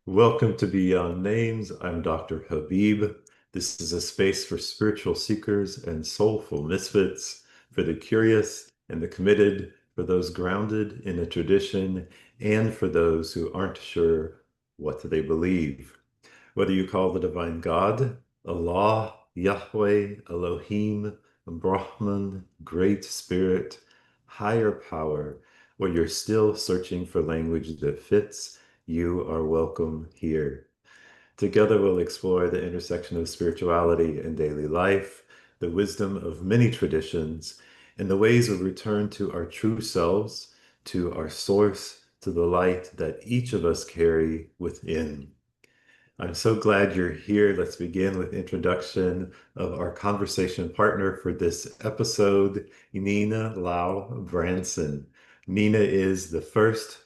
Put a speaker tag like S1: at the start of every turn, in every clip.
S1: Welcome to Beyond Names. I'm Dr. Habib. This is a space for spiritual seekers and soulful misfits, for the curious and the committed, for those grounded in a tradition, and for those who aren't sure what they believe. Whether you call the divine God, Allah, Yahweh, Elohim, Brahman, Great Spirit, higher power, or you're still searching for language that fits, you are welcome here. Together, we'll explore the intersection of spirituality and daily life, the wisdom of many traditions, and the ways we return to our true selves, to our source, to the light that each of us carry within. I'm so glad you're here. Let's begin with introduction of our conversation partner for this episode, Nina Lau-Branson. Nina is the first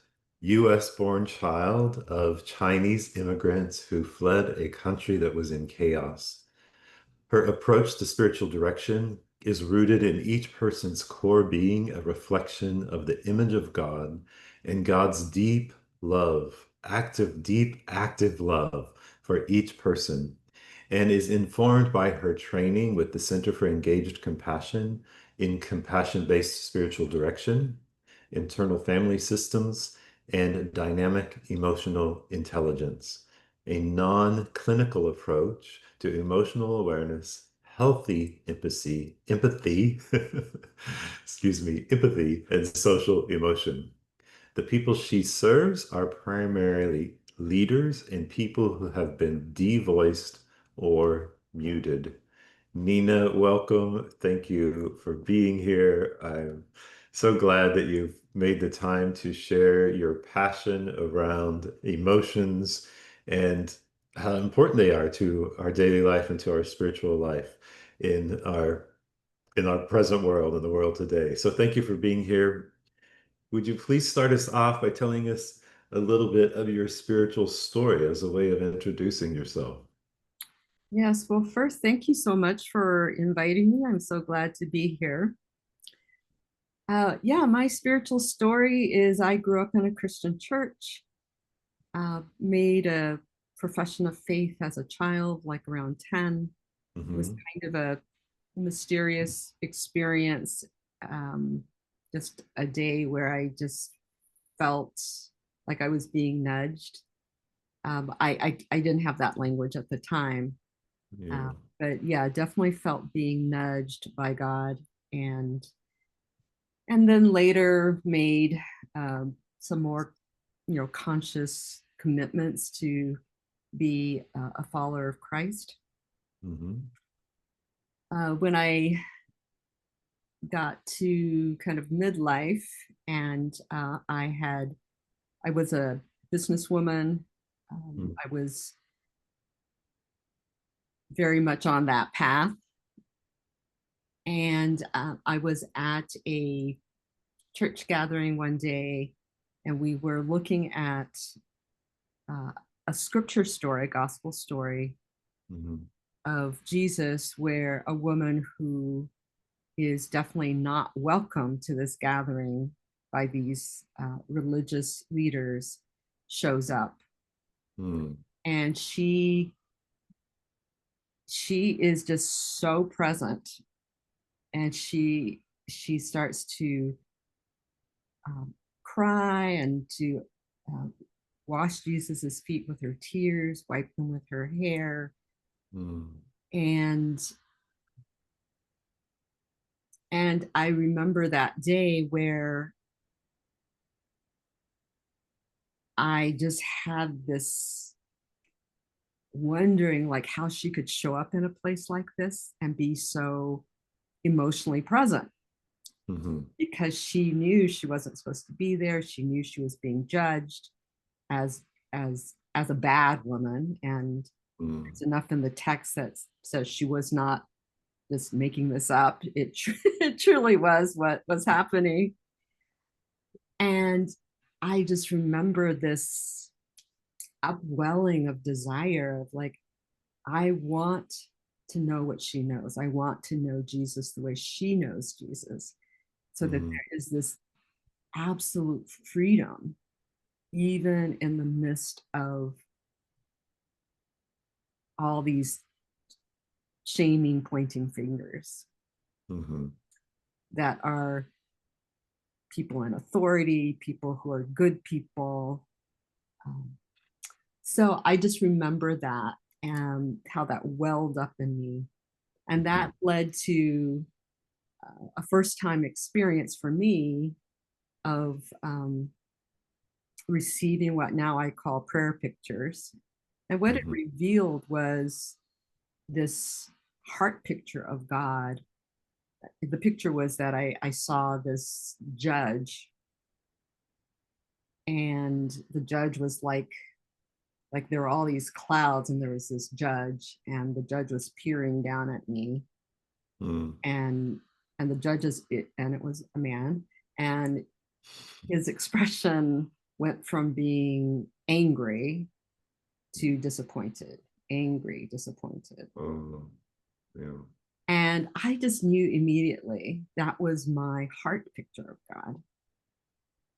S1: US-born child of Chinese immigrants who fled a country that was in chaos. Her approach to spiritual direction is rooted in each person's core being a reflection of the image of God and God's deep love, deep, active love for each person, and is informed by her training with the Center for Engaged Compassion in compassion-based spiritual direction, internal family systems, and dynamic emotional intelligence, a non-clinical approach to emotional awareness, healthy empathy, excuse me, empathy, and social emotion. The people she serves are primarily leaders and people who have been devoiced or muted. Nina, welcome. Thank you for being here. I'm so glad that you've made the time to share your passion around emotions and how important they are to our daily life and to our spiritual life in our present world, in the world today. So thank you for being here. Would you please start us off by telling us a little bit of your spiritual story as a way of introducing yourself?
S2: Yes, well, first, thank you so much for inviting me. I'm so glad to be here. Yeah, my spiritual story is I grew up in a Christian church, made a profession of faith as a child, like around 10. It was
S1: Hmm.
S2: kind of a mysterious experience, just a day where I just felt like I was being nudged. I didn't have that language at the time. Uh,
S1: Yeah.
S2: but yeah, definitely felt being nudged by God, and and then later made some more, conscious commitments to be a follower of Christ.
S1: Hmm.
S2: When I got to kind of midlife, and I was a businesswoman. I was very much on that path, and I was at a church gathering one day, and we were looking at uh, a scripture story, a gospel story
S1: Hmm.
S2: of Jesus, where a woman who is definitely not welcome to this gathering by these religious leaders shows up,
S1: Hmm.
S2: and she is just so present, and she starts to um, cry and to um, wash Jesus's feet with her tears, wipe them with her hair,
S1: Hmm.
S2: and I remember that day where I just had this wondering, like, how she could show up in a place like this and be so emotionally present,
S1: Hmm.
S2: because she knew she wasn't supposed to be there. She knew she was being judged as as a bad woman, and
S1: Hmm.
S2: it's enough in the text that says she was not just making this up. It truly was what was happening. And I just remember this upwelling of desire of, like, I want to know what she knows. I want to know Jesus the way she knows Jesus, so that
S1: Hmm.
S2: there is this absolute freedom, even in the midst of all these shaming, pointing fingers that are people in authority, people who are good people. So I just remember that and how that welled up in me. And that led to a first time experience for me of receiving what now I call prayer pictures. And what it revealed was this heart picture of God. The picture was that I saw this judge, and the judge was like there were all these clouds, and there was this judge, and the judge was peering down at me, and the judge and it was a man, and his expression went from being angry to disappointed, angry, disappointed.
S1: Yeah.
S2: And I just knew immediately that was my heart picture of God.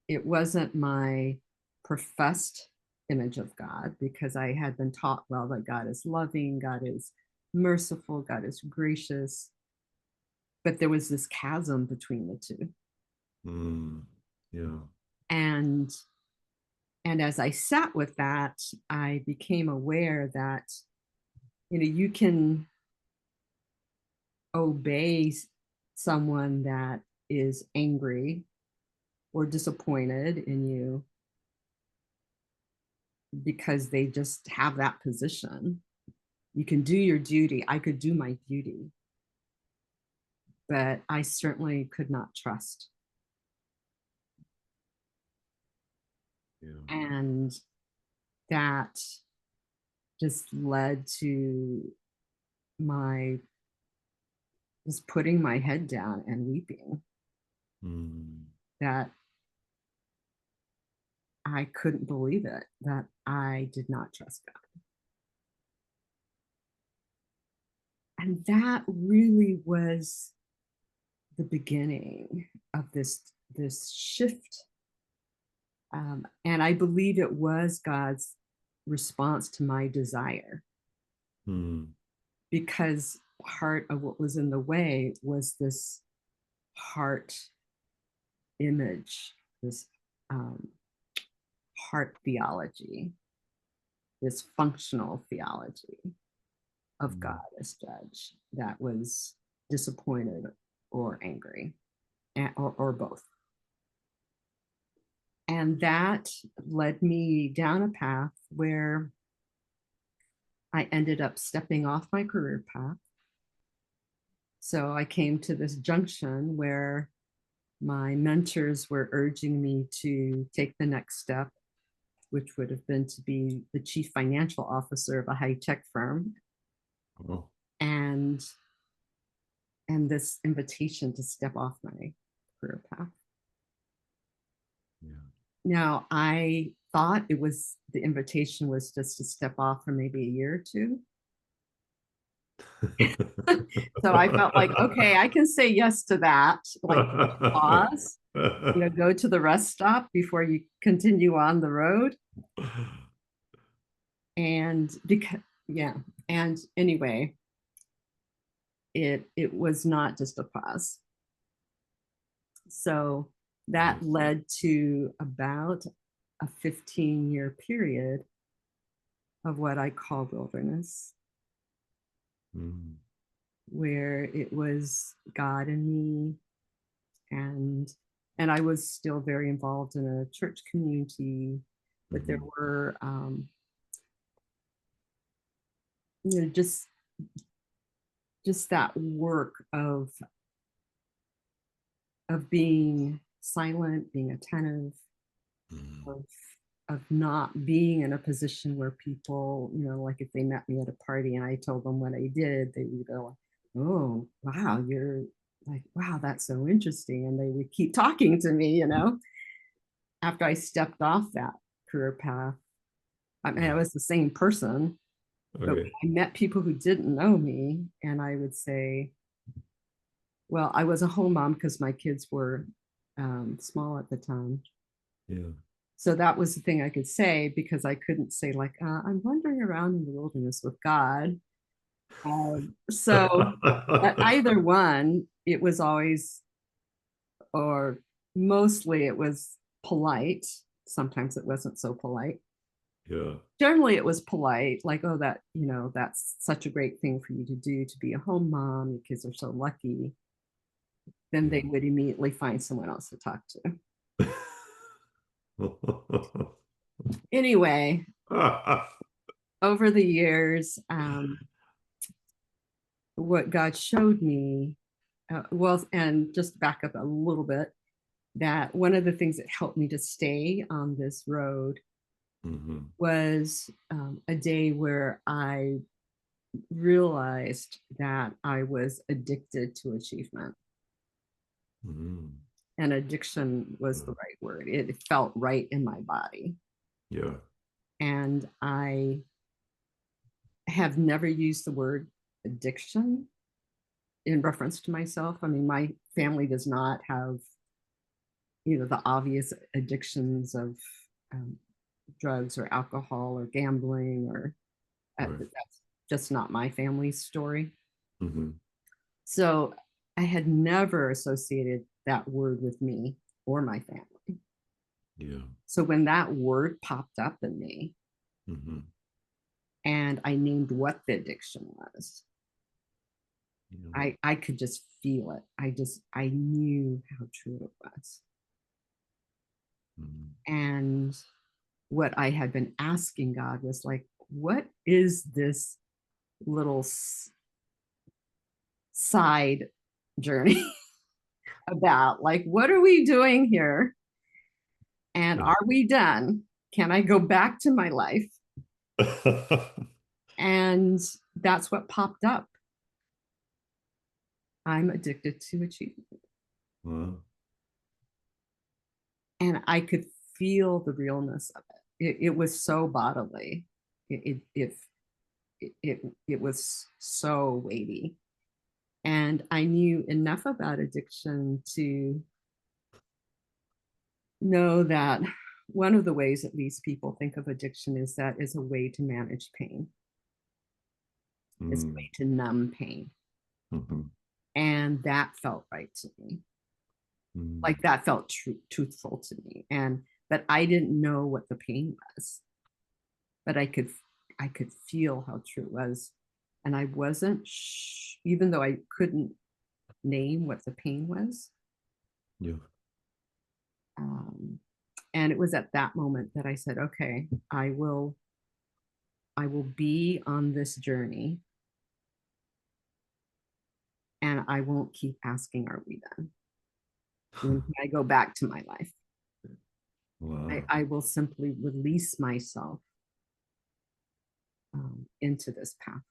S2: It wasn't my professed image of God, because I had been taught, well, that God is loving, God is merciful, God is gracious. But there was this chasm between the two.
S1: Yeah.
S2: And as I sat with that, I became aware that, you can obey someone that is angry or disappointed in you because they just have that position. You can do your duty. I could do my duty, but I certainly could not trust.
S1: Yeah.
S2: And that just led to my just putting my head down and weeping. That I couldn't believe it, that I did not trust God. And that really was the beginning of this shift. And I believe it was God's response to my desire, because part of what was in the way was this heart image, this heart theology, this functional theology of God as judge that was disappointed or angry, or both. And that led me down a path where I ended up stepping off my career path. So I came to this junction where my mentors were urging me to take the next step, which would have been to be the chief financial officer of a high-tech firm.
S1: Oh.
S2: And this invitation to step off my career path.
S1: Yeah.
S2: Now, I thought the invitation was just to step off for maybe a year or two. So I felt like, okay, I can say yes to that. Like, pause, go to the rest stop before you continue on the road. And and anyway, it was not just a pause. So that led to about a 15-year period of what I call wilderness, where it was God and me, and I was still very involved in a church community, but there were just that work of being silent, being attentive, of not being in a position where people, like if they met me at a party and I told them what I did, they would go, oh, wow, you're like, wow, that's so interesting. And they would keep talking to me, after I stepped off that career path. I mean, I was the same person, but I met people who didn't know me, and I would say, well, I was a home mom because my kids were small at the time.
S1: Yeah.
S2: So that was the thing I could say, because I couldn't say like, I'm wandering around in the wilderness with God. So at either one, it was always, or mostly it was polite. Sometimes it wasn't so polite.
S1: Yeah.
S2: Generally it was polite, like, oh, that, that's such a great thing for you to do, to be a home mom, your kids are so lucky. Then they
S1: Yeah.
S2: would immediately find someone else to talk to. Anyway, over the years, what God showed me, well, and just back up a little bit, that one of the things that helped me to stay on this road
S1: Mhm.
S2: was a day where I realized that I was addicted to achievement.
S1: Mhm.
S2: And addiction was the
S1: Yeah.
S2: right word. It felt right in my body.
S1: Yeah.
S2: And I have never used the word addiction in reference to myself. I mean, my family does not have, the obvious addictions of um, drugs or alcohol or gambling, or
S1: Right.
S2: that's just not my family's story.
S1: Mhm.
S2: So I had never associated that word with me or my family.
S1: Yeah.
S2: So when that word popped up in me
S1: Mhm.
S2: and I named what the addiction was,
S1: Yeah.
S2: I could just feel it. I knew how true it was.
S1: Mhm.
S2: And what I had been asking God was like, what is this little side journey about? Like, what are we doing here? And
S1: Yeah.
S2: are we done? Can I go back to my life? And that's what popped up. I'm addicted to achievement.
S1: Well,
S2: And I could feel the realness of it. It was so bodily. It was so weighty. And I knew enough about addiction to know that one of the ways, at least, people think of addiction is that is a way to manage pain, is a way
S1: mm,
S2: to numb pain.
S1: mhm,
S2: And that felt right to me.
S1: mm,
S2: Like that felt truthful to me. And but I didn't know what the pain was, but I could feel how true it was. And I wasn't even though I couldn't name what the pain was.
S1: yeah.
S2: Um, and it was at that moment that I said, okay, I will be on this journey, and I won't keep asking, are we done? When can I go back to my life?
S1: Wow.
S2: I will simply release myself into this path.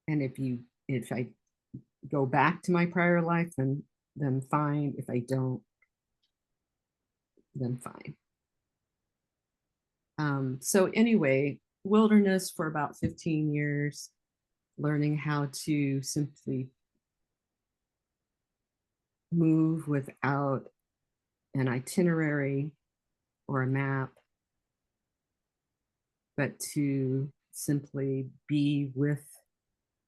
S2: And if I go back to my prior life, then fine. If I don't, then fine. So anyway, wilderness for about 15 years, learning how to simply move without an itinerary or a map, but to simply be with.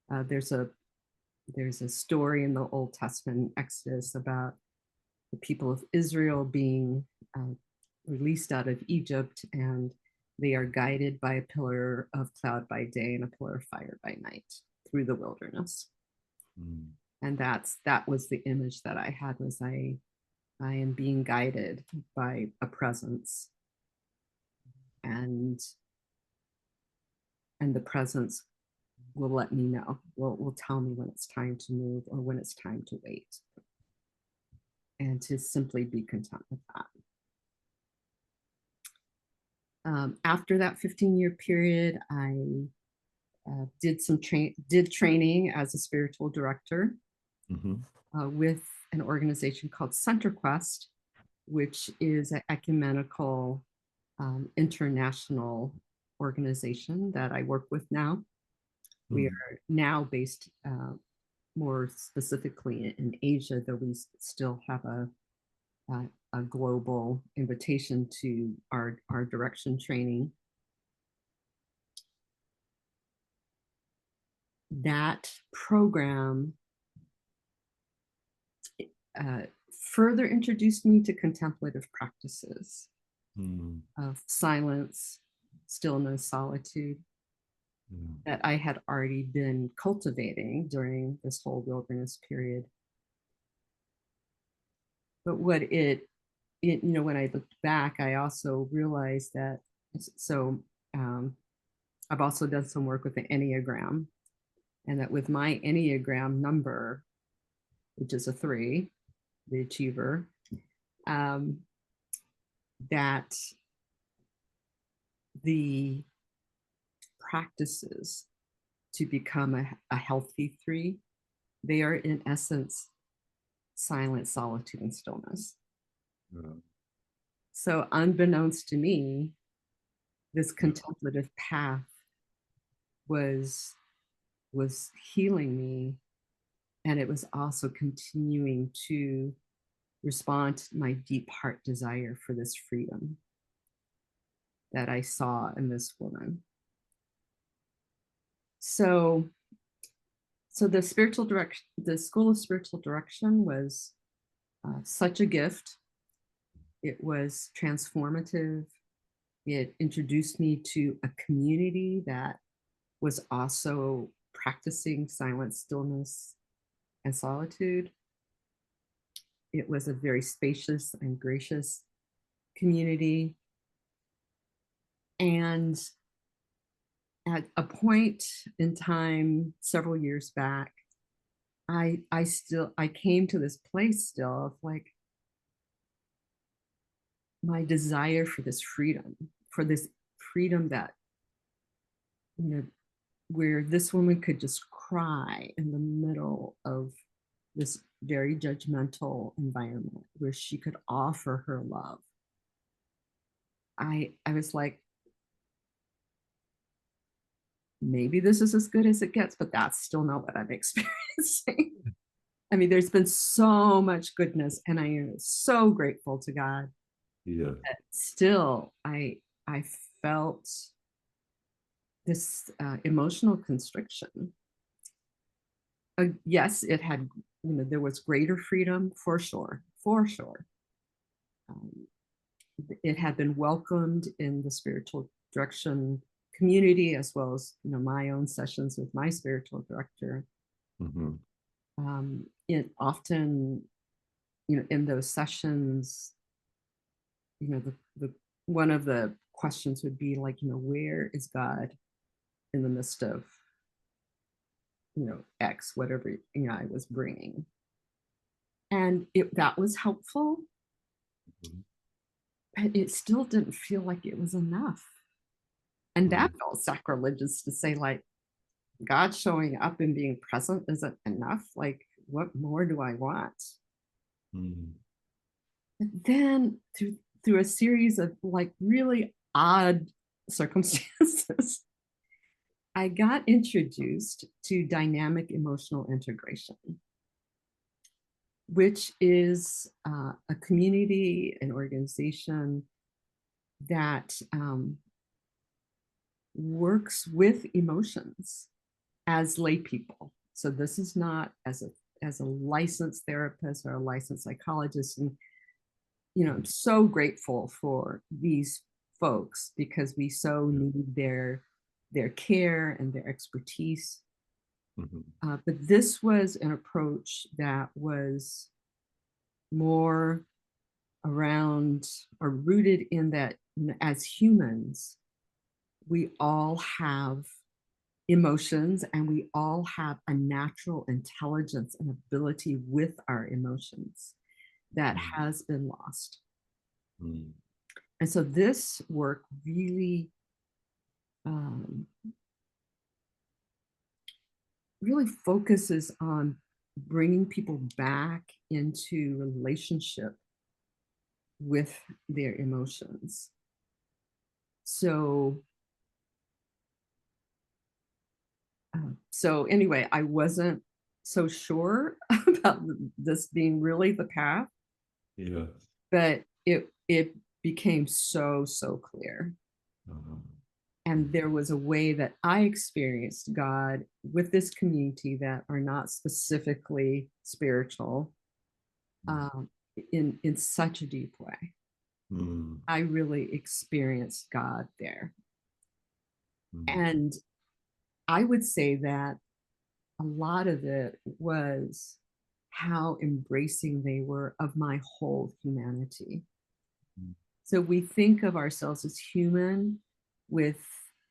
S2: There's a story in the Old Testament, Exodus, about the people of Israel being uh, released out of Egypt, and they are guided by a pillar of cloud by day and a pillar of fire by night through the wilderness.
S1: Mm,
S2: And that was the image that I had, was I am being guided by a presence, and the presence will let me know, will tell me when it's time to move or when it's time to wait, and to simply be content with that. After that 15-year period, I did training as a spiritual director
S1: mhm,
S2: with an organization called Center Quest, which is an ecumenical international organization that I work with now. We
S1: mm,
S2: are now based more specifically in Asia, though we still have a a global invitation to our direction training. That program further introduced me to contemplative practices of silence, stillness, solitude that I had already been cultivating during this whole wilderness period. But what when I looked back, I also realized that, so I've also done some work with the Enneagram, and that with my Enneagram number, which is a 3, the achiever, that the practices to become a healthy 3, they are in essence silence, solitude, and stillness. So unbeknownst to me, this contemplative path was healing me, and it was also continuing to respond to my deep heart desire for this freedom that I saw in this woman. So the School of Spiritual Direction was such a gift. It was transformative. It introduced me to a community that was also practicing silence, stillness, and solitude. It was a very spacious and gracious community. And at a point in time, several years back, I came to this place still of like my desire for this freedom that, where this woman could just cry in the middle of this very judgmental environment, where she could offer her love. I was like, maybe this is as good as it gets, but that's still not what I'm experiencing. I mean, there's been so much goodness, and I am so grateful to God.
S1: Yeah.
S2: But still, I felt this emotional constriction. Yes, it had, there was greater freedom for sure, for sure. It had been welcomed in the spiritual direction community, as well as my own sessions with my spiritual director. It often, in those sessions, the one of the questions would be like, where is God in the midst of X, whatever I was bringing, and that was helpful, but it still didn't feel like it was enough. And that felt sacrilegious to say, like, God showing up and being present isn't enough. Like, what more do I want? But then through a series of like really odd circumstances, I got introduced to dynamic emotional integration, which is a community, an organization that works with emotions as lay people. So this is not as a licensed therapist or a licensed psychologist. And I'm so grateful for these folks, because we so need their care and their expertise. But this was an approach that was more around or rooted in that, as humans, we all have emotions, and we all have a natural intelligence and ability with our emotions that has been lost. And so this work really really focuses on bringing people back into relationship with their emotions. So anyway, I wasn't so sure about this being really the path.
S1: Yeah.
S2: but it became so clear.
S1: Uh-huh.
S2: And there was a way that I experienced God with this community that are not specifically spiritual, um, in such a deep way.
S1: Mm.
S2: I really experienced God there.
S1: Mm.
S2: And I would say that a lot of it was how embracing they were of my whole humanity.
S1: Mm.
S2: So we think of ourselves as human with,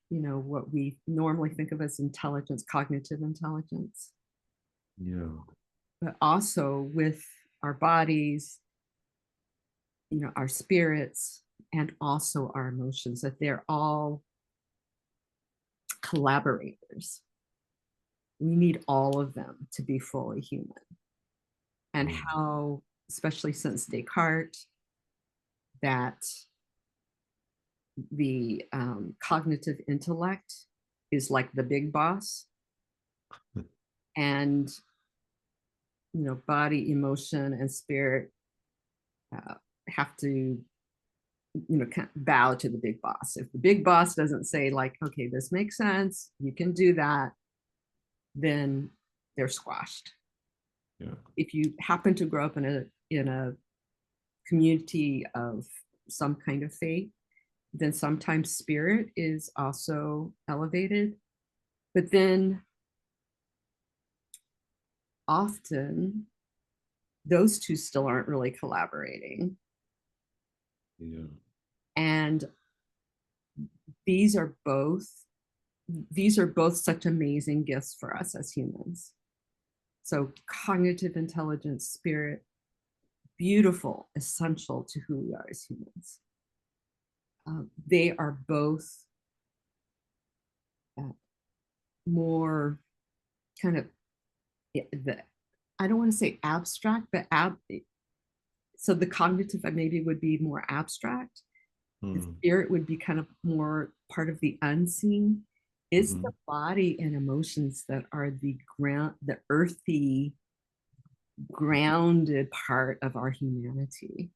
S2: what we normally think of as intelligence, cognitive intelligence,
S1: Yeah.
S2: but also with our bodies, our spirits, and also our emotions, that they're all collaborators. We need all of them to be fully human. And
S1: Mm.
S2: how, especially since Descartes, that the cognitive intellect is like the big boss, and body, emotion, and spirit uh, have to kind of bow to the big boss. If the big boss doesn't say, like, okay, this makes sense, you can do that, then they're squashed.
S1: Yeah.
S2: If you happen to grow up in a community of some kind of faith, then sometimes spirit is also elevated, but then often those two still aren't really collaborating.
S1: Yeah.
S2: And these are both these are both such amazing gifts for us as humans. So cognitive intelligence, spirit, beautiful, essential to who we are as humans. They are both uh, more kind of the, I don't want to say abstract, but so the cognitive maybe would be more abstract. The
S1: Mm.
S2: spirit would be kind of more part of the unseen. It's
S1: Mm-hmm.
S2: the body and emotions that are the earthy, grounded part of our humanity.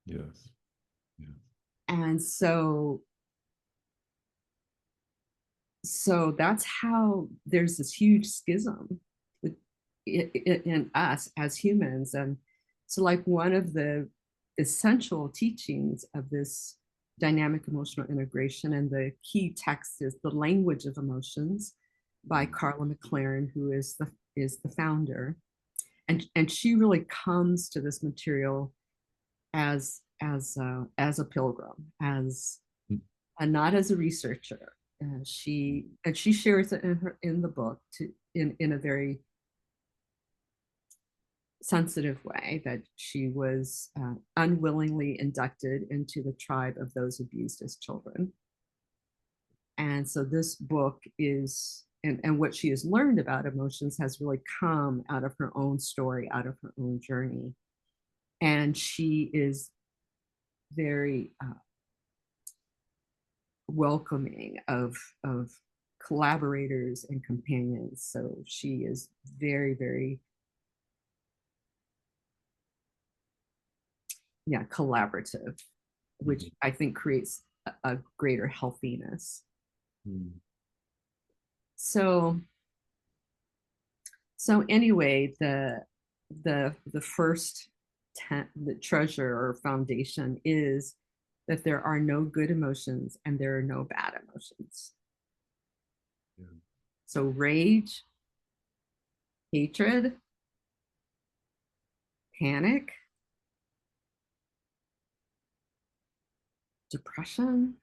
S1: Yes. Yes.
S2: And so that's how there's this huge schism with in us as humans. And so, like, one of the essential teachings of this dynamic emotional integration, and the key text is The Language of Emotions by Carla McLaren, who is the founder. And she really comes to this material as a pilgrim, as not as a researcher. She shares it in the book, in a very sensitive way, that she was unwillingly inducted into the tribe of those abused as children. And so this book is, and what she has learned about emotions has really come out of her own story, out of her own journey. And she is very welcoming of collaborators and companions. So she is very, yeah, collaborative, which
S1: Mm-hmm.
S2: I think creates a greater healthiness.
S1: Mm.
S2: So anyway, the first the treasure or foundation is that there are no good emotions and there are no bad emotions.
S1: Yeah.
S2: So rage, hatred, panic, depression,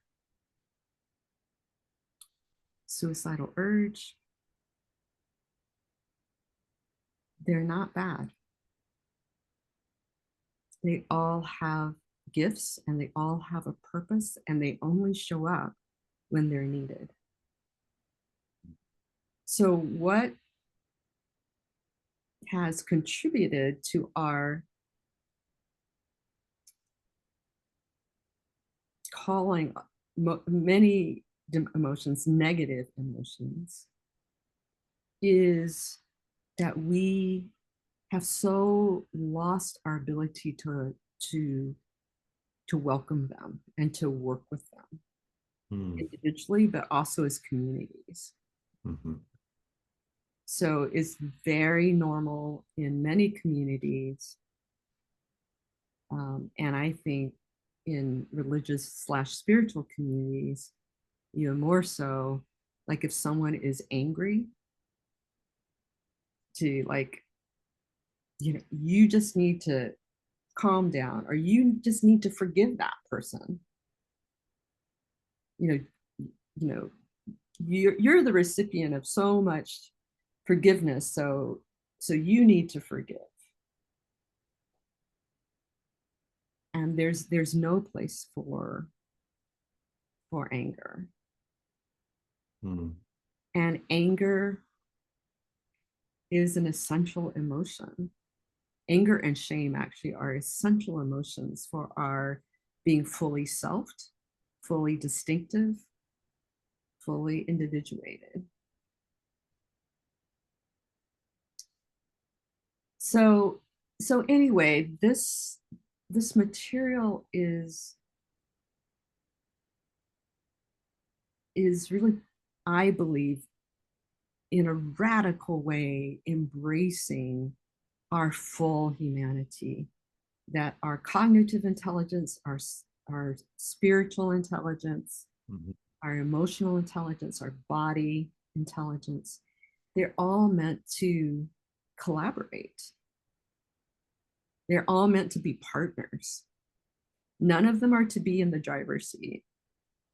S2: suicidal urge, they're not bad. They all have gifts and they all have a purpose, and they only show up when they're needed. So, what has contributed to our calling many emotions negative emotions is that we have so lost our ability to to welcome them and to work with them
S1: Mm.
S2: individually, but also as communities.
S1: Mhm.
S2: So it's very normal in many communities. And I think in religious/spiritual communities, more so, like if someone is angry, to like, you just need to calm down, or you just need to forgive that person. You know, you know, you're the recipient of so much forgiveness, so you need to forgive. And there's no place for anger.
S1: Mm.
S2: And anger is an essential emotion. Anger and shame actually are essential emotions for our being fully selfed, fully distinctive, fully individuated. So so anyway, this material is really, I believe, in a radical way, embracing our full humanity, that our cognitive intelligence, our spiritual intelligence,
S1: Mhm.
S2: our emotional intelligence, our body intelligence, they're all meant to collaborate. They're all meant to be partners. None of them are to be in the driver's seat.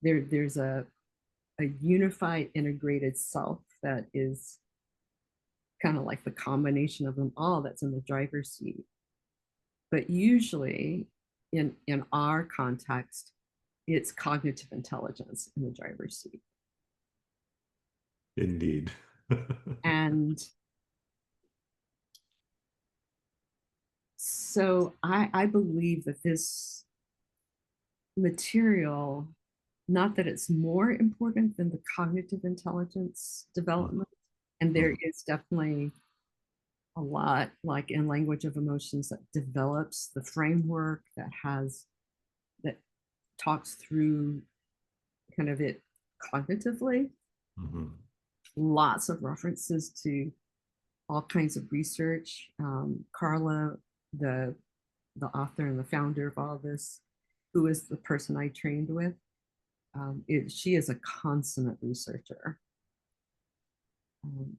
S2: There's a unified, integrated self that is kind of like the combination of them all that's in the driver's seat. But usually, in our context, it's cognitive intelligence in the driver's seat.
S1: Indeed.
S2: And so I believe that this material, not that it's more important than the cognitive intelligence development, and there
S1: Mhm.
S2: is definitely a lot, like in language of emotions, that develops the framework that talks through kind of it cognitively.
S1: Mhm.
S2: Lots of references to all kinds of research. Carla, the the author and the founder of all this, who is the person I trained with, she is a consummate researcher.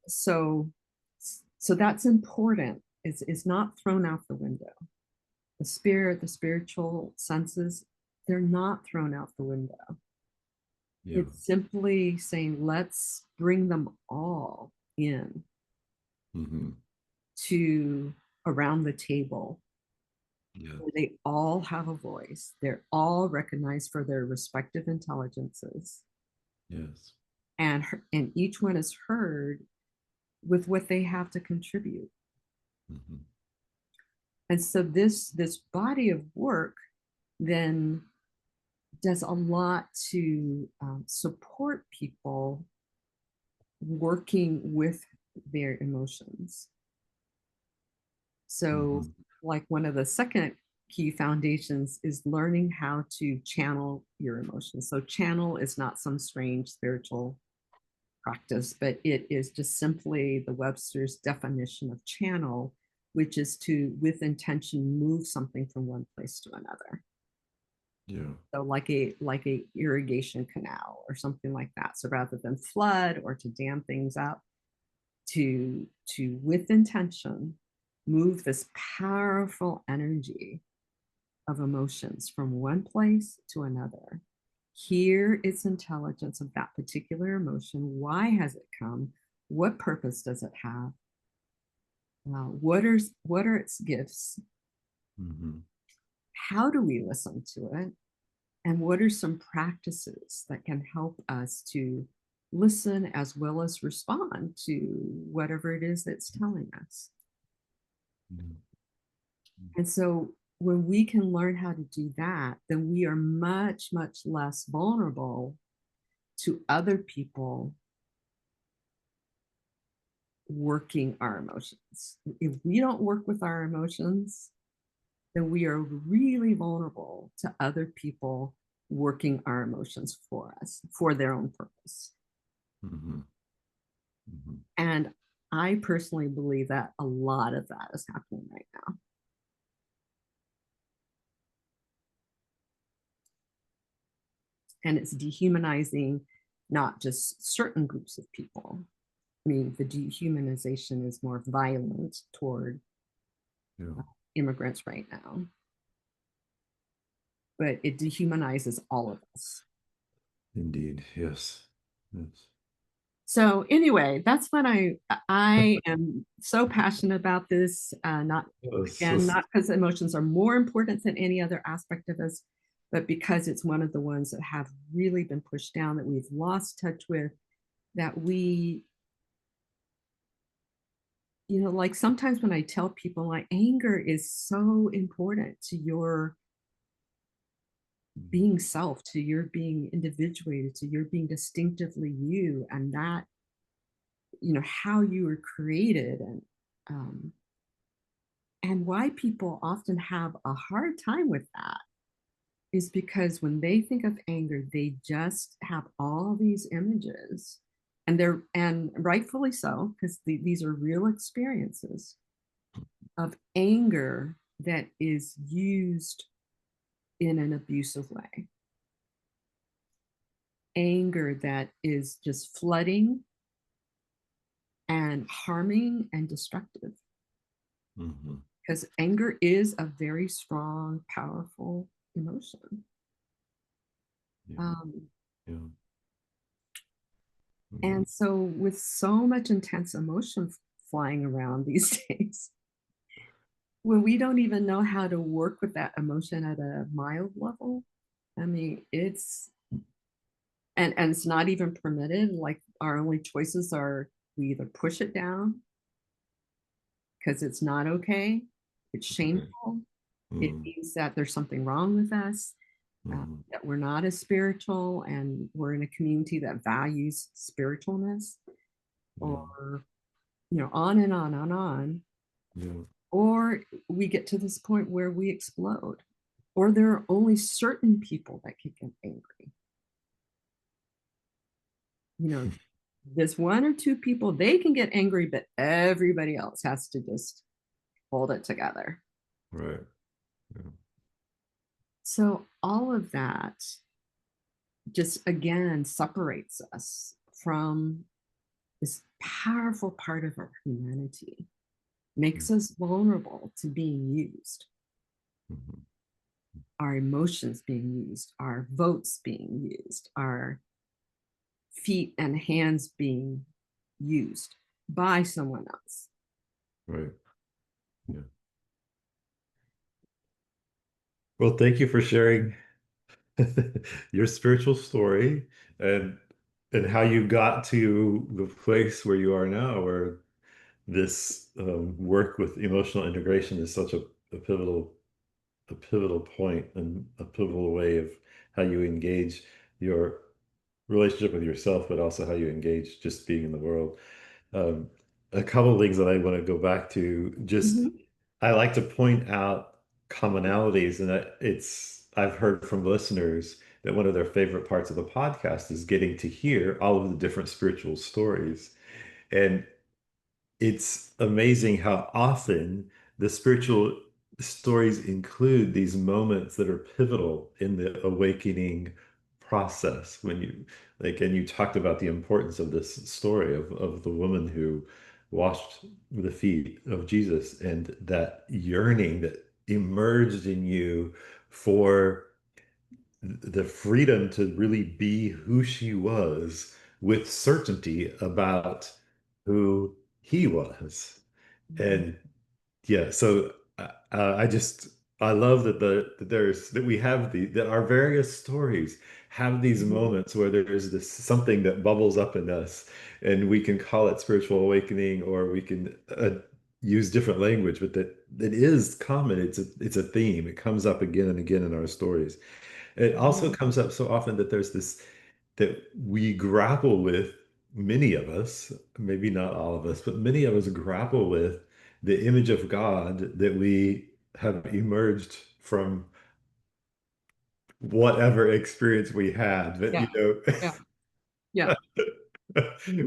S2: So that's important. It's not thrown out the window. The spirit, the spiritual senses, they're not thrown out the window.
S1: Yeah.
S2: It's simply saying, let's bring them all in
S1: Mhm.
S2: to around the table,
S1: Yeah.
S2: where they all have a voice. They're all recognized for their respective intelligences,
S1: Yes.
S2: and each one is heard with what they have to contribute.
S1: Mhm.
S2: And so this body of work then does a lot to support people working with their emotions. So,
S1: Mhm.
S2: like one of the second key foundations is learning how to channel your emotions. So, channel is not some strange spiritual practice, but it is just simply the Webster's definition of channel, which is to, with intention, move something from one place to another.
S1: Yeah.
S2: So like a irrigation canal or something like that. So rather than flood or to dam things up, to with intention move this powerful energy of emotions from one place to another. Hear its intelligence of that particular emotion. Why has it come? What purpose does it have? What are its gifts?
S1: Mhm.
S2: How do we listen to it? And what are some practices that can help us to listen as well as respond to whatever it is that's telling us?
S1: Mhm.
S2: And so when we can learn how to do that, then we are much, much less vulnerable to other people working our emotions. If we don't work with our emotions, then we are really vulnerable to other people working our emotions for us for their own purpose.
S1: Mhm. Mhm.
S2: And I personally believe that a lot of that is happening right now. And it's dehumanizing not just certain groups of people. I mean, the dehumanization is more violent toward
S1: Yeah,
S2: immigrants right now, but it dehumanizes all of us.
S1: indeed. Yes. Yes.
S2: So anyway, that's what I am so passionate about this. Not
S1: Yes,
S2: again,
S1: yes.
S2: not because emotions are more important than any other aspect of us, but because it's one of the ones that have really been pushed down, that we've lost touch with, that we, like sometimes when I tell people like anger is so important to your being self, to your being individuated, to your being distinctively you, and that, how you were created, um, and why people often have a hard time with that is because when they think of anger, they just have all these images, and rightfully so, because these are real experiences of anger that is used in an abusive way, anger that is just flooding and harming and destructive.
S1: Mhm.
S2: Because anger is a very strong, powerful emotion.
S1: Yeah.
S2: Um,
S1: Yeah. Mhm.
S2: and so, with so much intense emotion flying around these days, when we don't even know how to work with that emotion at a mild level, I mean, and it's not even permitted. Like our only choices are we either push it down because it's not okay, it's
S1: Right.
S2: shameful, it
S1: Mm.
S2: means that there's something wrong with us,
S1: Mhm.
S2: that we're not as spiritual and we're in a community that values spiritualness,
S1: Yeah.
S2: or on and on and on,
S1: Yeah.
S2: or we get to this point where we explode, or there are only certain people that can get angry. you know this one or two people, they can get angry, but everybody else has to just hold it together.
S1: Right. Yeah.
S2: So all of that just again separates us from this powerful part of our humanity,
S1: Mm.
S2: makes us vulnerable to being used,
S1: Mhm.
S2: our emotions being used, our votes being used, our feet and hands being used by someone else.
S1: Right. Yeah. Well, thank you for sharing your spiritual story and how you got to the place where you are now, where this work with emotional integration is such a pivotal point and a pivotal way of how you engage your relationship with yourself, but also how you engage just being in the world. Um, a couple of things that I want to go back to, just
S2: Mhm.
S1: I like to point out commonalities, and I've heard from listeners that one of their favorite parts of the podcast is getting to hear all of the different spiritual stories. And it's amazing how often the spiritual stories include these moments that are pivotal in the awakening process. When you and you talked about the importance of this story of the woman who washed the feet of Jesus, and that yearning that emerged in you for the freedom to really be who she was with certainty about who he was.
S2: Mhm.
S1: And yeah, so I just I love that we have that our various stories have these
S2: Mhm.
S1: moments where there's this something that bubbles up in us, and we can call it spiritual awakening, or we can use different language, but that it is common. It's a theme. It comes up again and again in our stories. It also
S2: Mhm.
S1: comes up so often that there's this that we grapple with, many of us, maybe not all of us, but many of us grapple with the image of God that we have emerged from whatever experience we had. But
S2: Yeah.
S1: you know,
S2: Yeah. Yeah.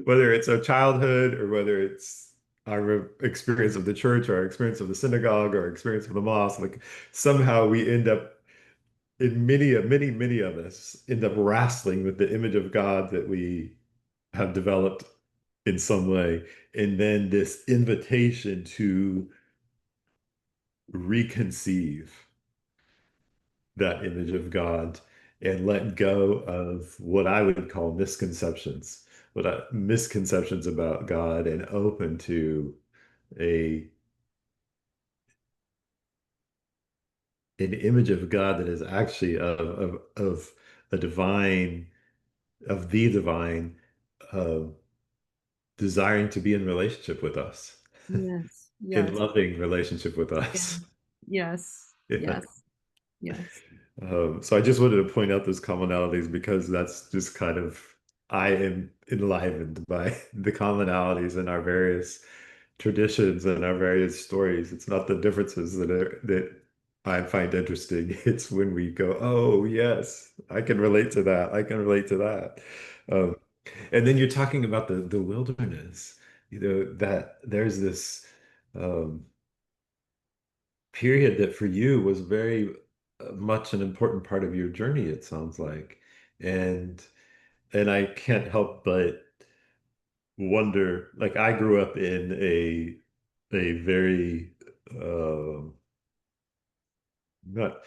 S1: whether it's our childhood or whether it's our experience of the church or our experience of the synagogue or our experience of the mosque, like somehow we end up in many of us end up wrestling with the image of God that we have developed in some way. And then this invitation to reconceive that image of God and let go of what I would call misconceptions, misconceptions about God, and open to a an image of God that is actually of a divine, of the divine, uh, desiring to be in relationship with us,
S2: Yes.
S1: in
S2: Yes.
S1: loving relationship with
S2: Yeah.
S1: us.
S2: Yes.
S1: Yeah.
S2: Yes. Yes.
S1: So I just wanted to point out those commonalities because that's just kind of, I am enlivened by the commonalities in our various traditions and our various stories. It's not the differences that I find interesting. It's when we go, oh yes, I can relate to that. I can relate to that. Um, and then you're talking about the wilderness, you know, that there's this um, period that for you was very much an important part of your journey, it sounds like. And and I can't help but wonder, like I grew up in a very not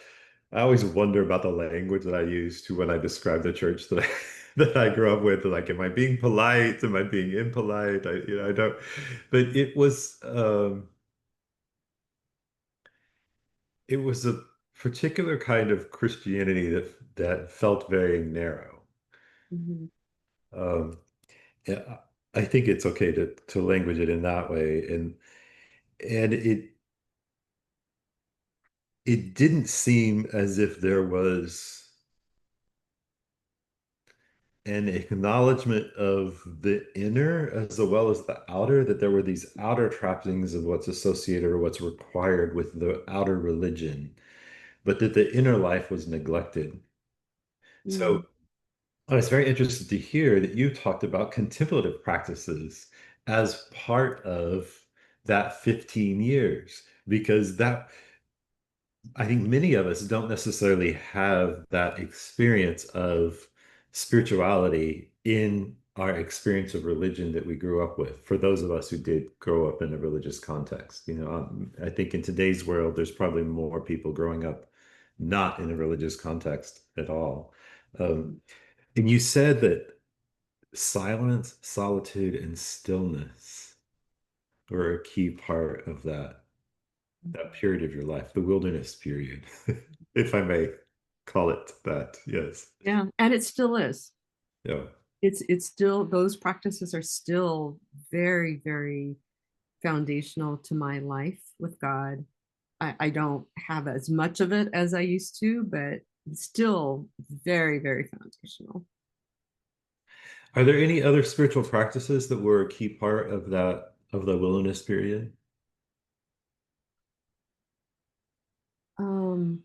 S1: I always wonder about the language that I use to when I describe the church that I that I grew up with. Like, am I being polite? Am I being impolite? I don't, but it was a particular kind of Christianity that felt very narrow.
S2: Mhm.
S1: Um, yeah, I think it's okay to language it in that way, and it didn't seem as if there was an acknowledgement of the inner as well as the outer, that there were these outer trappings of what's associated or what's required with the outer religion, but that the inner life was neglected. So
S2: Mm.
S1: I was very interested to hear that you talked about contemplative practices as part of that 15 years, because that I think many of us don't necessarily have that experience of spirituality in our experience of religion that we grew up with. For those of us who did grow up in a religious context, I think in today's world, there's probably more people growing up not in a religious context at all. Um, and you said that silence, solitude, and stillness were a key part of that period of your life, the wilderness period, if I may call it that. Yes.
S2: Yeah. And it still is.
S1: Yeah.
S2: It's still, those practices are still very, very foundational to my life with God. I don't have as much of it as I used to, but it's still very, very foundational.
S1: Are there any other spiritual practices that were a key part of of the wilderness period?
S2: Um,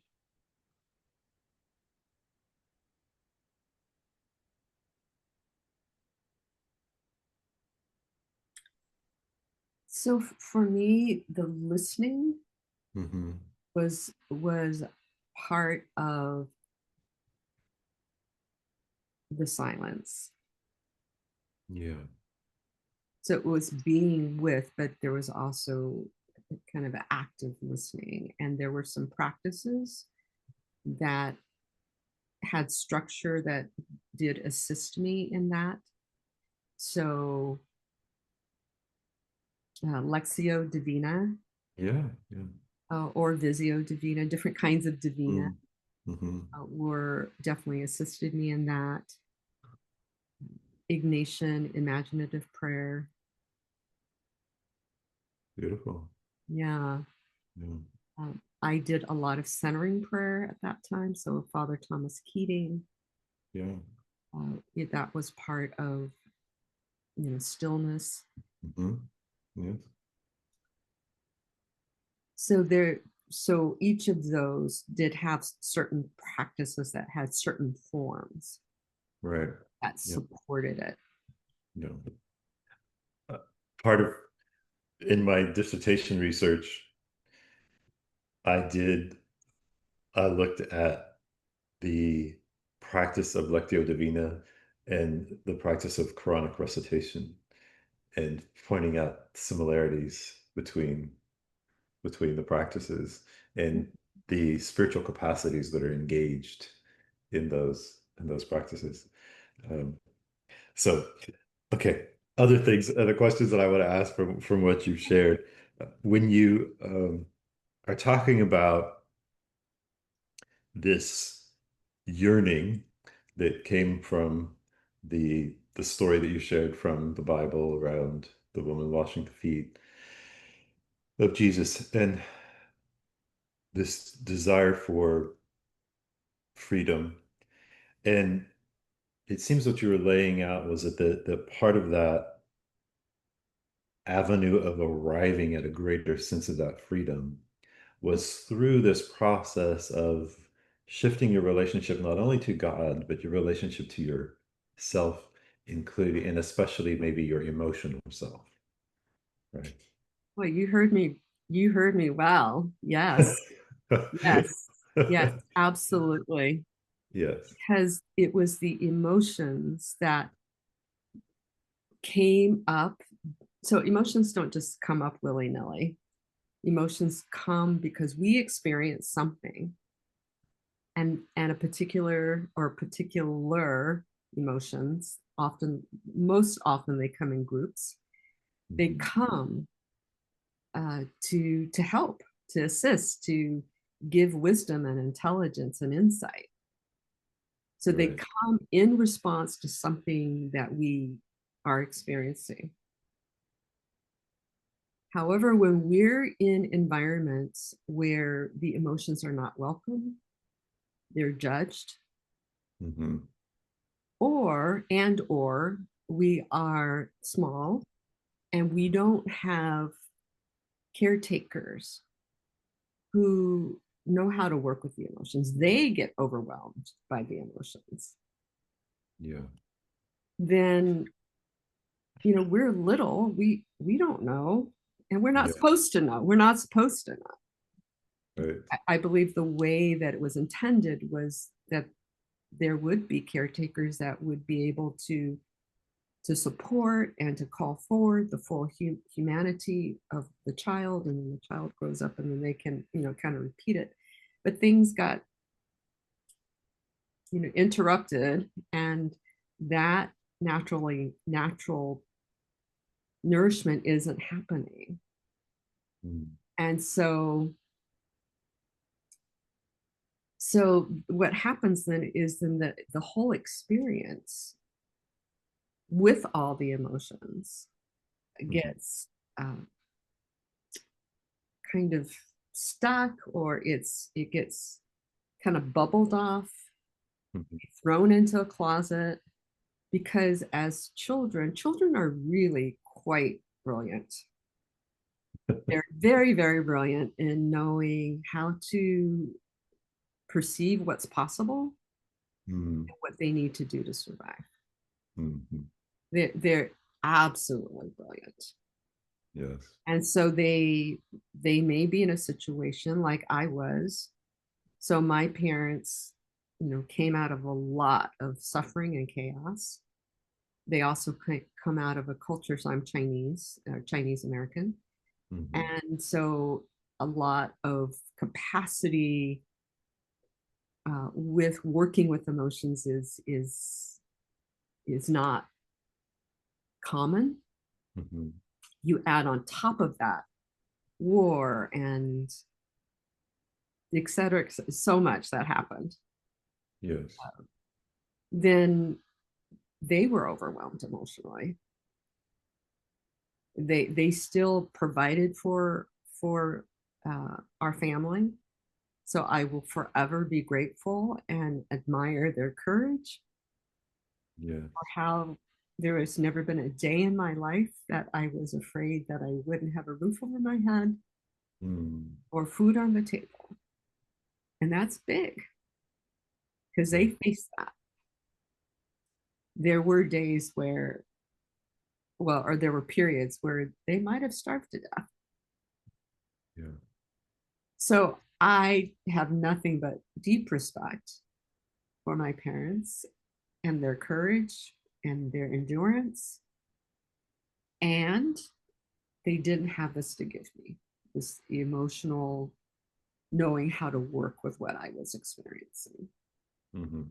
S2: so for me, the listening
S1: Hmm.
S2: was part of the silence.
S1: Yeah.
S2: So it was being with, but there was also kind of active listening. And there were some practices that had structure that did assist me in that. So Lexio Divina
S1: Yeah. Yeah.
S2: or Visio Divina, different kinds of Divina
S1: Mm-hmm.
S2: were definitely assisted me in that. Ignatian, imaginative prayer.
S1: Beautiful.
S2: Yeah.
S1: Yeah.
S2: I did a lot of centering prayer at that time. So Father Thomas Keating,
S1: Yeah.
S2: that was part of, stillness.
S1: Hmm. Yes.
S2: So there, so each of those did have certain practices that had certain forms
S1: Right.
S2: that
S1: Yeah.
S2: supported it.
S1: Yeah. Uh, Part of in my dissertation research, I did I looked at the practice of Lectio Divina and the practice of Quranic recitation and pointing out similarities between the practices and the spiritual capacities that are engaged in those practices. Um, so, okay, other questions that I want to ask from what you've shared. When you are talking about this yearning that came from the story that you shared from the Bible around the woman washing the feet of Jesus and this desire for freedom. And it seems what you were laying out was that the part of that avenue of arriving at a greater sense of that freedom was through this process of shifting your relationship not only to God, but your relationship to yourself, including and especially maybe your emotional self, right?
S2: Well, you heard me well. Yes. Yes. Yes, absolutely.
S1: Yes.
S2: Because it was the emotions that came up. So emotions don't just come up willy-nilly. Emotions come because we experience something, and a particular emotions, often, most often they come in groups. They
S1: Mhm.
S2: come to help, to assist, to give wisdom and intelligence and insight. So they
S1: Right.
S2: come in response to something that we are experiencing. However, when we're in environments where the emotions are not welcome, they're judged,
S1: Hmm.
S2: or we are small and we don't have caretakers who know how to work with the emotions, they get overwhelmed by the emotions.
S1: Yeah.
S2: Then, we're little, we don't know, and we're not
S1: Yeah.
S2: supposed to know. We're not supposed to know.
S1: Right.
S2: I believe the way that it was intended was that there would be caretakers that would be able to support and to call forward the full humanity of the child, and then the child grows up and then they can kind of repeat it. But things got interrupted, and that natural nourishment isn't happening.
S1: Mm.
S2: And so what happens then is then the whole experience with all the emotions
S1: Mhm.
S2: gets kind of stuck, or it gets kind of bubbled off,
S1: Mhm.
S2: thrown into a closet, because as children are really quite brilliant. They're very, very brilliant in knowing how to perceive what's possible
S1: Mm.
S2: and what they need to do to survive.
S1: Mhm.
S2: They're absolutely brilliant.
S1: Yes.
S2: And so they may be in a situation like I was. So my parents, came out of a lot of suffering and chaos. They also come out of a culture. So I'm Chinese, Chinese American,
S1: Mhm.
S2: and so a lot of capacity with working with emotions is not common.
S1: Mhm.
S2: You add on top of that war and et cetera, so much that happened.
S1: Yes.
S2: Then they were overwhelmed emotionally. They still provided for our family. So I will forever be grateful and admire their courage,
S1: Yes.
S2: for how there has never been a day in my life that I was afraid that I wouldn't have a roof over my head.
S1: Mm.
S2: or food on the table. And that's big because
S1: Yeah.
S2: they face that. There were days where, well, or there were periods where they might have starved to death.
S1: Yeah.
S2: So I have nothing but deep respect for my parents and their courage and their endurance. And they didn't have this to give me, this emotional knowing how to work with what I was experiencing.
S1: Hmm.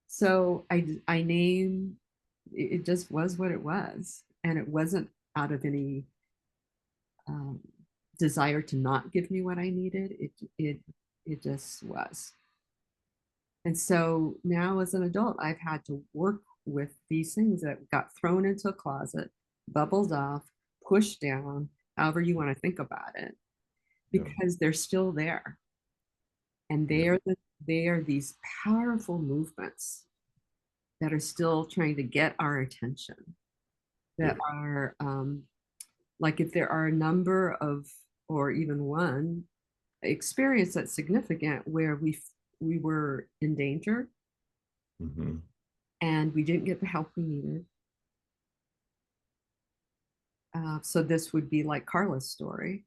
S2: So I name it just was what it was, and it wasn't out of any um, desire to not give me what I needed. It just was. And so now as an adult, I've had to work with these things that got thrown into a closet, bubbled off, pushed down, however you want to think about it,
S1: Yeah.
S2: because they're still there. And
S1: Yeah.
S2: they are these powerful movements that are still trying to get our attention,
S1: Yeah.
S2: that are like if there are a number of, or even one experience that's significant where we were in danger
S1: Hmm.
S2: and we didn't get the help we needed. So this would be like Carla's story,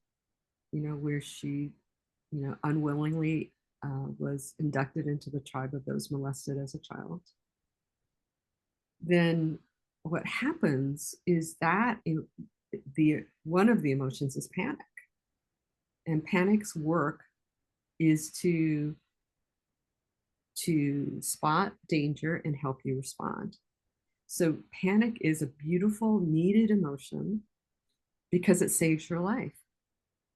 S2: where she, unwillingly was inducted into the tribe of those molested as a child. Then what happens is that the one of the emotions is panic, and panic's work is to spot danger and help you respond. So panic is a beautiful, needed emotion because it saves your life.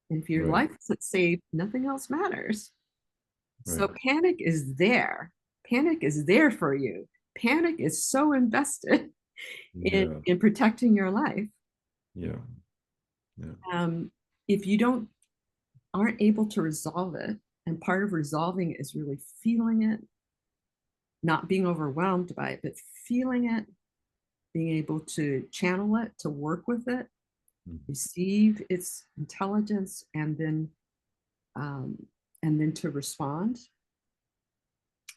S2: And if your
S1: Right.
S2: life isn't saved, nothing else matters. So
S1: Right.
S2: panic is there. Panic is there for you. Panic is so invested
S1: Yeah.
S2: in protecting your life.
S1: Yeah. Yeah.
S2: Um, if you don't aren't able to resolve it, and part of resolving it is really feeling it, not being overwhelmed by it, but feeling it, being able to channel it, to work with it,
S1: Mhm.
S2: receive its intelligence, um, and then to respond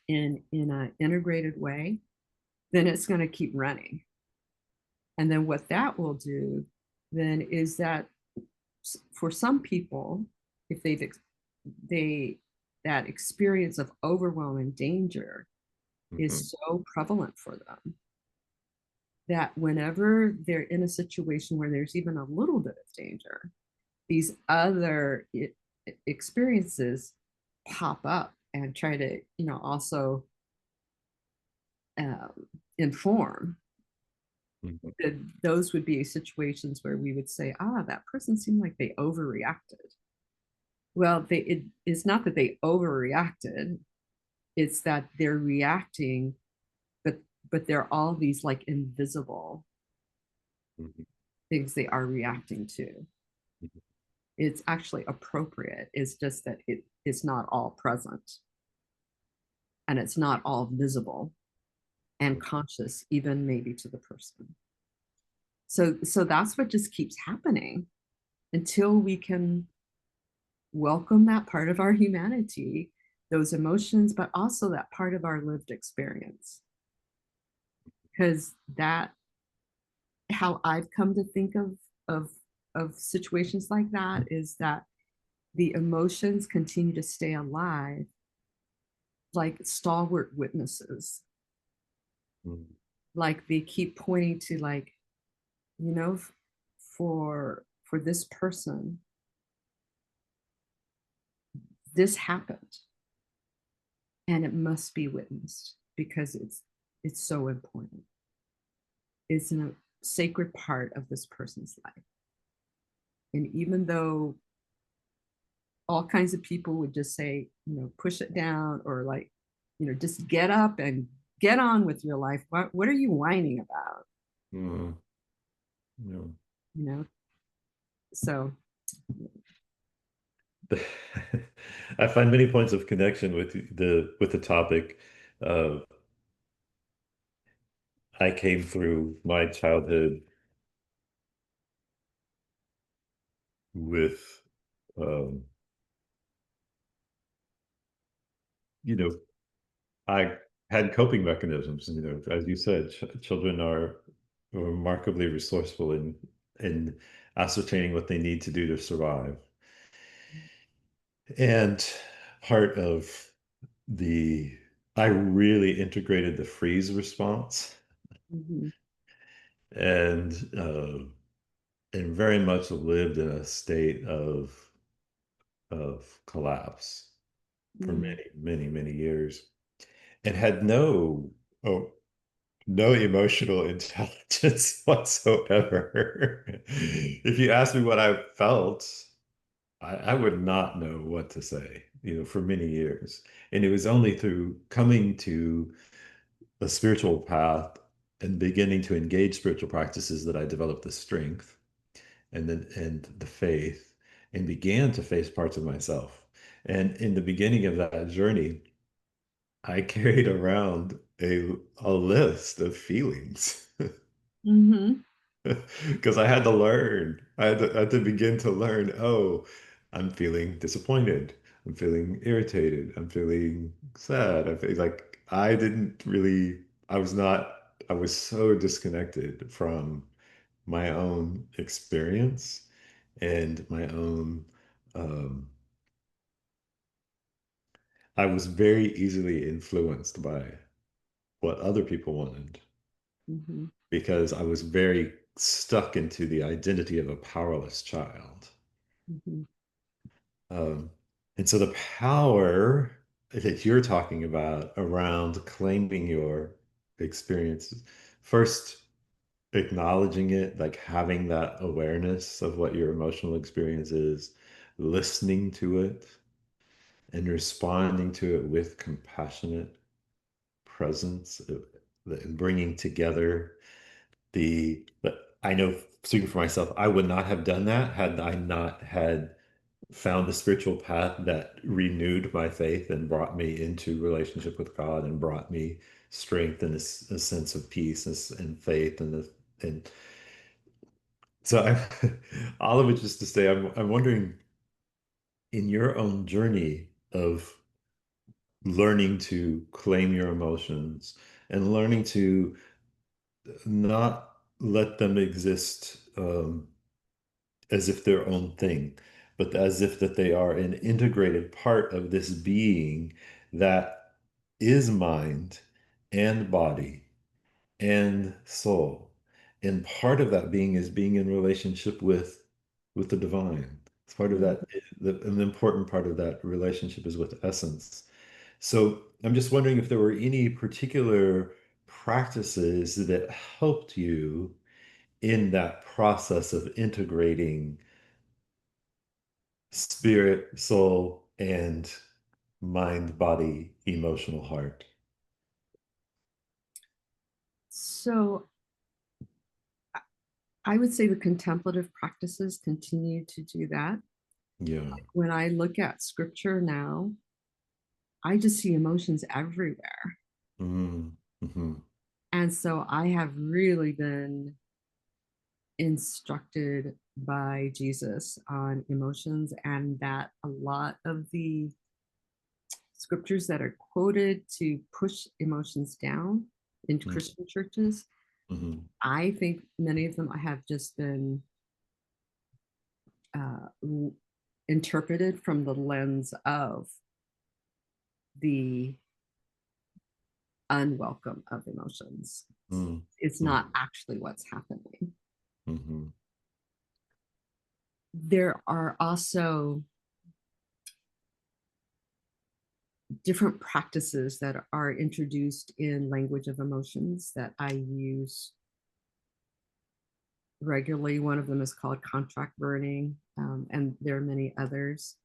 S2: in an integrated way, then it's going to keep running. And then what that will do then is that for some people, if they that experience of overwhelm and danger
S1: Mhm.
S2: is so prevalent for them that whenever they're in a situation where there's even a little bit of danger, these other experiences pop up and try to, also um, inform.
S1: Mhm.
S2: Those would be situations where we would say, that person seemed like they overreacted. Well, it is not that they overreacted, it's that they're reacting, but they're all these like invisible
S1: Mhm.
S2: things they are reacting to.
S1: Mhm.
S2: It's actually appropriate. It's just that it's not all present and it's not all visible and conscious, even maybe to the person. So that's what just keeps happening until we can welcome that part of our humanity, those emotions, but also that part of our lived experience. Because that, how I've come to think of of situations like that is that the emotions continue to stay alive like stalwart witnesses.
S1: Mhm.
S2: Like they keep pointing to like, you know, for this person, this happened and it must be witnessed because it's so important. It's a sacred part of this person's life. And even though all kinds of people would just say, push it down or like, just get up and get on with your life. What are you whining about?
S1: Mhm. Yeah.
S2: You know, so
S1: I find many points of connection with the topic. Uh, I came through my childhood with um, you know, I had coping mechanisms. You know, as you said, children are remarkably resourceful in ascertaining what they need to do to survive. And part of the I really integrated the freeze response
S2: Mhm.
S1: and and very much lived in a state of collapse for
S2: Mhm.
S1: many years and had oh, no emotional intelligence whatsoever. If you asked me what I felt, I would not know what to say, for many years. And it was only through coming to a spiritual path and beginning to engage spiritual practices that I developed the strength and the faith and began to face parts of myself. And in the beginning of that journey, I carried around a list of feelings
S2: Mhm.
S1: because I had to learn. I had to begin to learn, oh, I'm feeling disappointed. I'm feeling irritated. I'm feeling sad. I feel like I was so disconnected from my own experience and my own, um, I was very easily influenced by what other people wanted
S2: Mhm.
S1: because I was very stuck into the identity of a powerless child.
S2: Mhm.
S1: Um, and so the power that you're talking about around claiming your experiences, first acknowledging it, like having that awareness of what your emotional experience is, listening to it, and responding to it with compassionate presence, and bringing together but I know, speaking for myself, I would not have done that had I not had found the spiritual path that renewed my faith and brought me into relationship with God and brought me strength and a sense of peace and faith and so all of it just to say I'm wondering in your own journey of learning to claim your emotions and learning to not let them exist as if their own thing, but as if that they are an integrated part of this being that is mind and body and soul. And part of that being is being in relationship with the divine. It's part of
S2: Mhm.
S1: that. An important part of that relationship is with essence. So I'm just wondering if there were any particular practices that helped you in that process of integrating spirit, soul, and mind, body, emotional heart.
S2: So I would say the contemplative practices continue to do that.
S1: Yeah.
S2: When I look at scripture now, I just see emotions everywhere.
S1: Mm-hmm. Mm-hmm.
S2: And so I have really been instructed by Jesus on emotions, and that a lot of the scriptures that are quoted to push emotions down in Christian churches,
S1: Mm-hmm.
S2: I think many of them have just been interpreted from the lens of the unwelcome of emotions. It's
S1: Mm-hmm.
S2: not actually what's happening.
S1: Mm-hmm.
S2: There are also different practices that are introduced in language of emotions that I use regularly. One of them is called contract burning, and there are many others.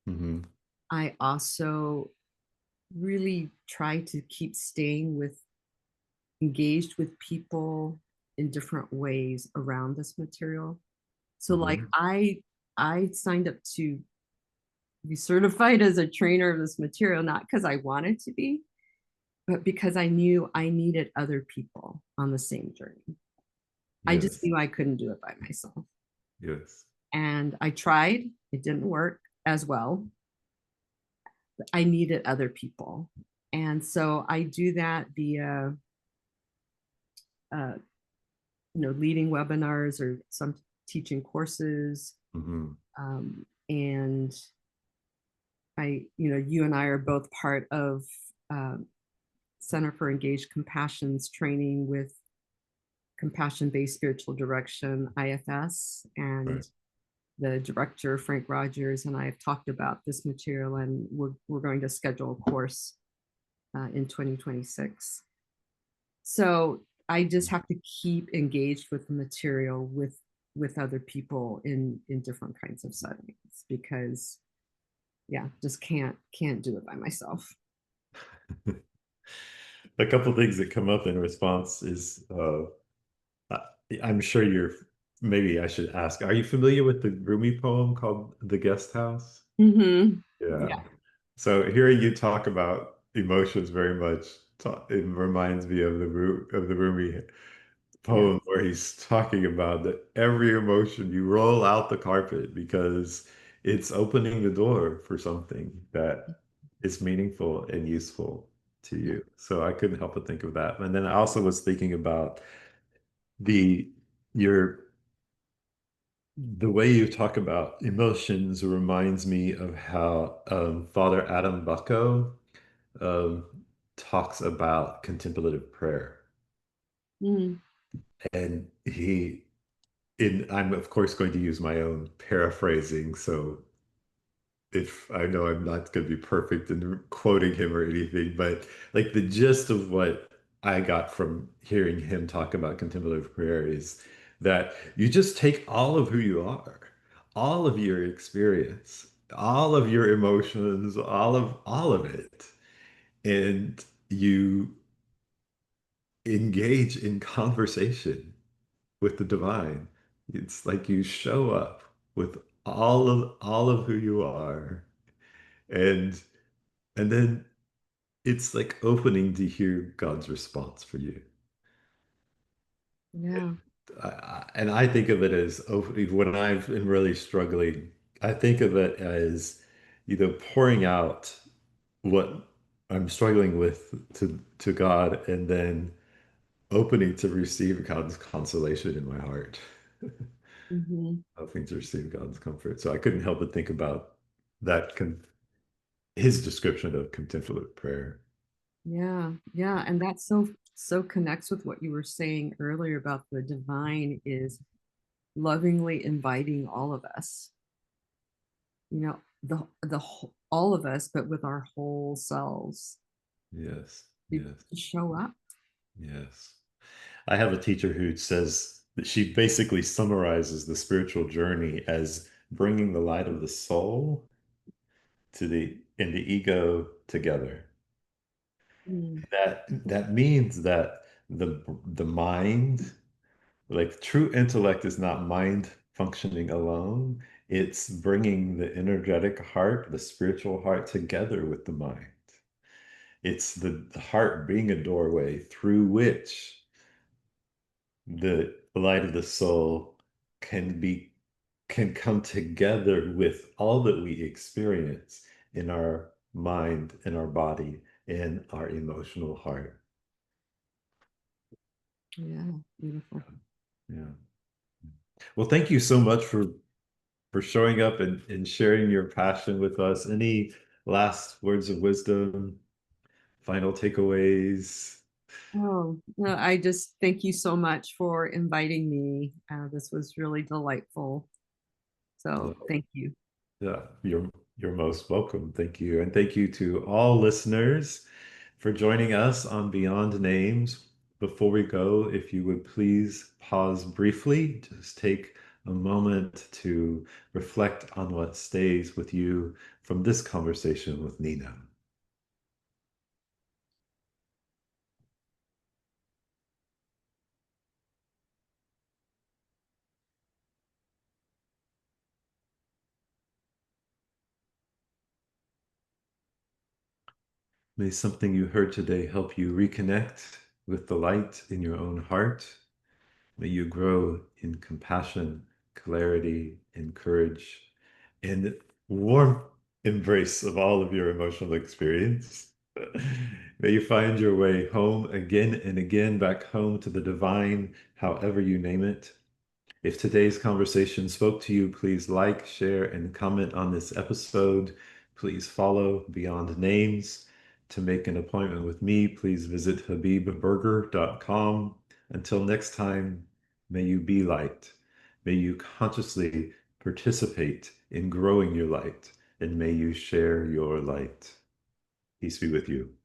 S1: Mm-hmm.
S2: I also really try to keep staying with engaged with people in different ways around this material. So like
S1: Mm-hmm.
S2: I signed up to be certified as a trainer of this material, not because I wanted to be, but because I knew I needed other people on the same journey. I just
S1: Yes.
S2: knew I couldn't do it by myself.
S1: Yes.
S2: And I tried, it didn't work. as well. I needed other people. And so I do that via, uh, leading webinars or some teaching courses.
S1: Mm-hmm.
S2: And you and I are both part of um, Center for Engaged Compassion's training with Compassion-Based Spiritual Direction, IFS, and
S1: Right.
S2: the director, Frank Rogers, and I have talked about this material, and we're going to schedule a course in 2026. So I just have to keep engaged with the material with other people in different kinds of settings, because yeah, just can't do it by myself.
S1: A couple things that come up in response is I- I'm sure you're, maybe I should ask, are you familiar with the Rumi poem called The Guest House?
S2: Mm-hmm.
S1: Yeah.
S2: Yeah.
S1: So hearing you talk about emotions very much, it reminds me of the Rumi
S2: Yeah.
S1: poem where he's talking about that every emotion you roll out the carpet because it's opening the door for something that is meaningful and useful to
S2: Yeah.
S1: you. So I couldn't help but think of that. And then I also was thinking about the your the way you talk about emotions reminds me of how Father Adam Bucko um, talks about contemplative prayer.
S2: Mm-hmm.
S1: And I'm of course going to use my own paraphrasing, so if I know I'm not going to be perfect in quoting him or anything, but like the gist of what I got from hearing him talk about contemplative prayer is that you just take all of who you are, all of your experience, all of your emotions, all of it, and you engage in conversation with the divine. It's like you show up with all of who you are, and and then it's like opening to hear God's response for you.
S2: Yeah.
S1: And I think of it as opening when I've been really struggling. I think of it as pouring out what I'm struggling with to God, and then opening to receive God's consolation in my heart.
S2: Mm-hmm.
S1: Hoping to receive God's comfort. So I couldn't help but think about that his description of contemplative prayer.
S2: Yeah. Yeah. And that so connects with what you were saying earlier about the divine is lovingly inviting all of us, all of us, but with our whole selves
S1: Yes,
S2: to
S1: yes,
S2: show up.
S1: yes. I have a teacher who says that she basically summarizes the spiritual journey as bringing the light of the soul to the and the ego together.
S2: Mm,
S1: That means that the mind, like true intellect, is not mind functioning alone. It's bringing the energetic heart, the spiritual heart, together with the mind. It's the heart being a doorway through which the light of the soul can be can come together with all that we experience in our mind, in our body, in our emotional heart.
S2: yeah, beautiful.
S1: Yeah. Well, thank you so much for showing up and sharing your passion with us. Any last words of wisdom, final takeaways?
S2: Oh, no, I just thank you so much for inviting me. This was really delightful. So thank you.
S1: Yeah, you're most welcome. Thank you. And thank you to all listeners for joining us on Beyond Names. Before we go, if you would please pause briefly, just take a moment to reflect on what stays with you from this conversation with Nina. May something you heard today help you reconnect with the light in your own heart. May you grow in compassion, clarity, and courage. And warm embrace of all of your emotional experience. May you find your way home again and again, back home to the divine, however you name it. If today's conversation spoke to you, please like, share, and comment on this episode. Please follow Beyond Names. To make an appointment with me, please visit habibburger.com. Until next time, may you be light. May you consciously participate in growing your light, and may you share your light. Peace be with you.